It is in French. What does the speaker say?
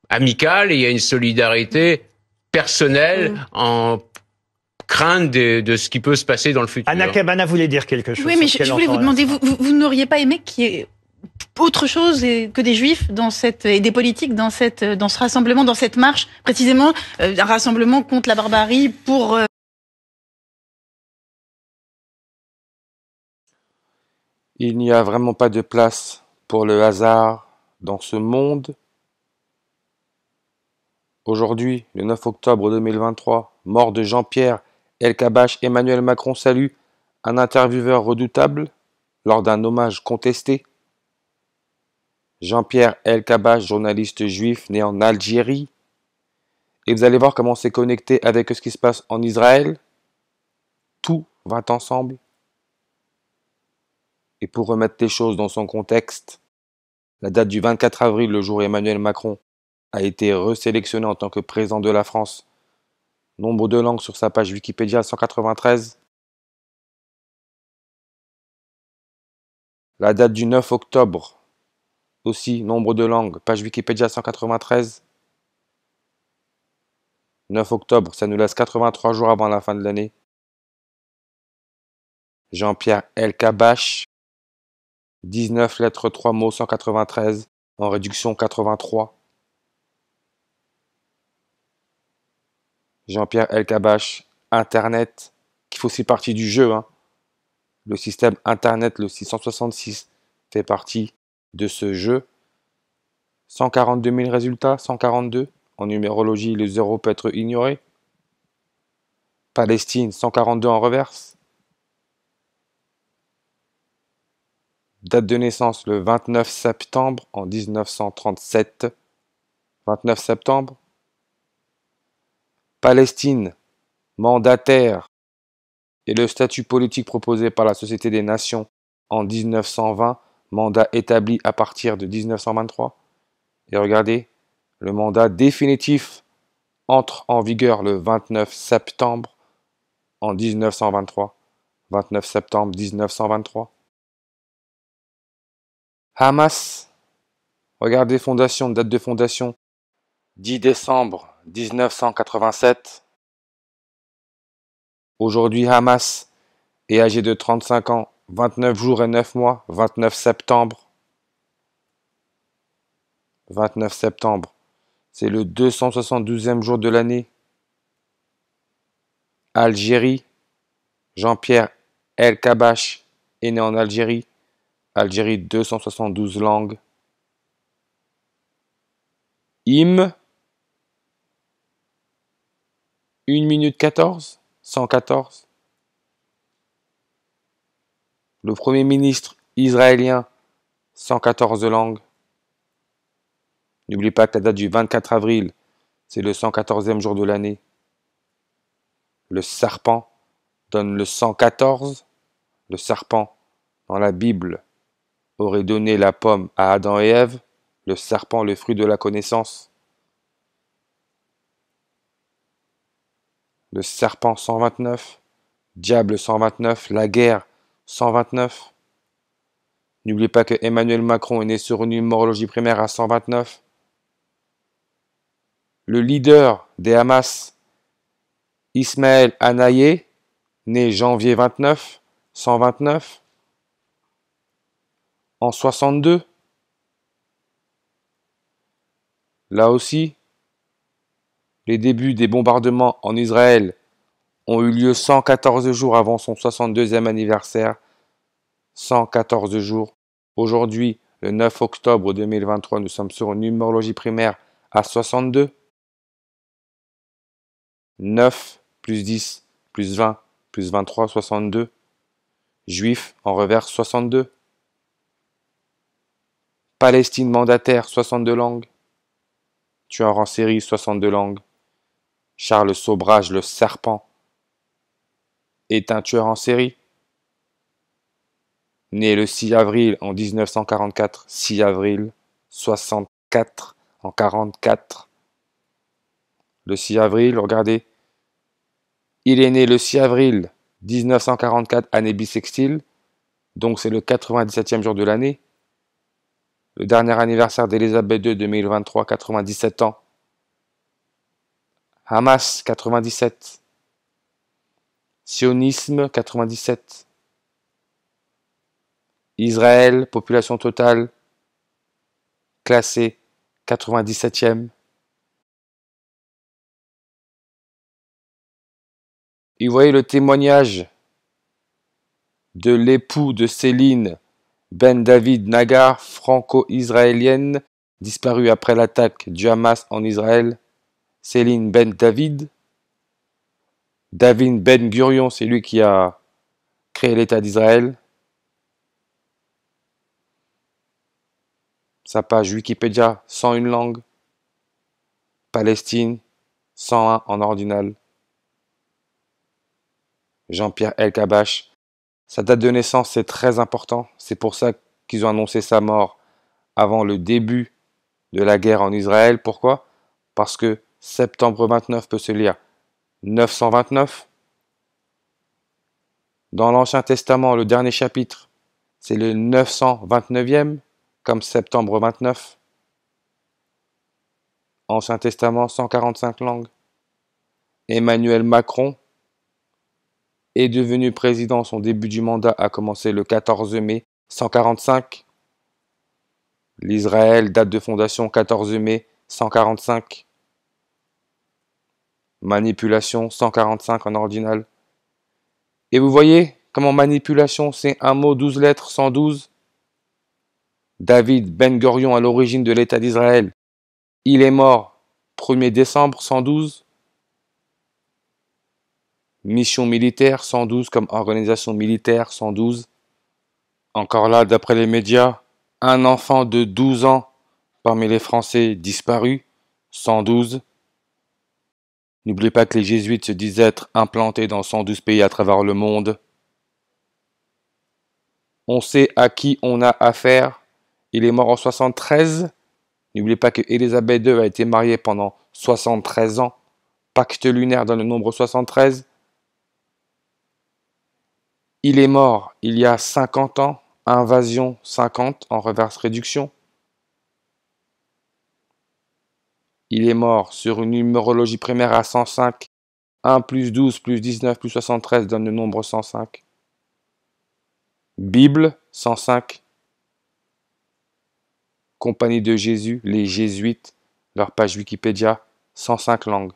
Amicale et il y a une solidarité personnelle en crainte de ce qui peut se passer dans le futur. Anna Cabana voulait dire quelque chose. Oui, mais je voulais vous demander, vous n'auriez pas aimé qu'il y ait autre chose que des juifs et des politiques dans ce rassemblement, dans cette marche, précisément un rassemblement contre la barbarie pour... Il n'y a vraiment pas de place pour le hasard dans ce monde. Aujourd'hui, le 9 octobre 2023, mort de Jean-Pierre Elkabbach, Emmanuel Macron salue un intervieweur redoutable lors d'un hommage contesté. Jean-Pierre Elkabbach, journaliste juif né en Algérie. Et vous allez voir comment c'est connecté avec ce qui se passe en Israël. Tout va ensemble. Et pour remettre les choses dans son contexte, la date du 24 avril, le jour où Emmanuel Macron a été resélectionné en tant que président de la France. Nombre de langues sur sa page Wikipédia, 193. La date du 9 octobre, aussi, nombre de langues, page Wikipédia 193. 9 octobre, ça nous laisse 83 jours avant la fin de l'année. Jean-Pierre Elkabbach, 19 lettres 3 mots 193, en réduction 83. Jean-Pierre Elkabbach, Internet, qui fait aussi partie du jeu. Le système Internet, le 666, fait partie de ce jeu. 142 000 résultats, 142. En numérologie, le 0 peut être ignoré. Palestine, 142 en reverse. Date de naissance, le 29 septembre en 1937. 29 septembre. Palestine, mandataire, et le statut politique proposé par la Société des Nations en 1920, mandat établi à partir de 1923. Et regardez, le mandat définitif entre en vigueur le 29 septembre en 1923. 29 septembre 1923. Hamas, regardez fondation, date de fondation, 10 décembre 1987. Aujourd'hui, Hamas est âgé de 35 ans, 29 jours et 9 mois, 29 septembre. 29 septembre, c'est le 272e jour de l'année. Algérie, Jean-Pierre Elkabbach est né en Algérie. Algérie, 272 langues. Hymne, 1 minute 14, 114. Le Premier ministre israélien, 114 langues. N'oublie pas que la date du 24 avril, c'est le 114e jour de l'année. Le serpent donne le 114. Le serpent, dans la Bible, aurait donné la pomme à Adam et Ève. Le serpent, le fruit de la connaissance. Le serpent, 129. Diable, 129. La guerre, 129. N'oubliez pas que Emmanuel Macron est né sur une numérologie primaire à 129. Le leader des Hamas, Ismaël Haniyeh, né janvier 29, 129. En 62. Là aussi, les débuts des bombardements en Israël ont eu lieu 114 jours avant son 62e anniversaire. 114 jours. Aujourd'hui, le 9 octobre 2023, nous sommes sur une numérologie primaire à 62. 9 plus 10 plus 20 plus 23, 62. Juif en reverse, 62. Palestine mandataire, 62 langues. Tueur en série, 62 langues. Charles Sobrage, le serpent, est un tueur en série. Né le 6 avril en 1944, 6 avril 64 en 44. Le 6 avril, regardez, il est né le 6 avril 1944, année bissextile, donc c'est le 97e jour de l'année. Le dernier anniversaire d'Elisabeth II 2023, 97 ans. Hamas, 97. Sionisme, 97. Israël, population totale, classée 97e. Et vous voyez le témoignage de l'époux de Céline Ben David Nagar, franco-israélienne, disparue après l'attaque du Hamas en Israël. Céline Ben David. David Ben Gurion, c'est lui qui a créé l'État d'Israël. Sa page Wikipédia, 101 langues. Palestine, 101 en ordinal. Jean-Pierre Elkabbach. Sa date de naissance, c'est très important. C'est pour ça qu'ils ont annoncé sa mort avant le début de la guerre en Israël. Pourquoi? Parce que septembre 29 peut se lire 929. Dans l'Ancien Testament, le dernier chapitre, c'est le 929e, comme septembre 29. Ancien Testament, 145 langues. Emmanuel Macron est devenu président. Son début du mandat a commencé le 14 mai 145. L'Israël, date de fondation 14 mai 145. Manipulation 145 en ordinal. Et vous voyez comment manipulation, c'est un mot 12 lettres, 112. David Ben Gurion à l'origine de l'État d'Israël. Il est mort 1er décembre 112. Mission militaire 112 comme organisation militaire 112. Encore là, d'après les médias, un enfant de 12 ans parmi les Français disparu 112. N'oubliez pas que les jésuites se disent être implantés dans 112 pays à travers le monde. On sait à qui on a affaire. Il est mort en 73. N'oubliez pas que Elisabeth II a été mariée pendant 73 ans. Pacte lunaire dans le nombre 73. Il est mort il y a 50 ans. Invasion 50 en reverse réduction. Il est mort sur une numérologie primaire à 105. 1 plus 12 plus 19 plus 73 donne le nombre 105. Bible 105. Compagnie de Jésus, les Jésuites, leur page Wikipédia, 105 langues.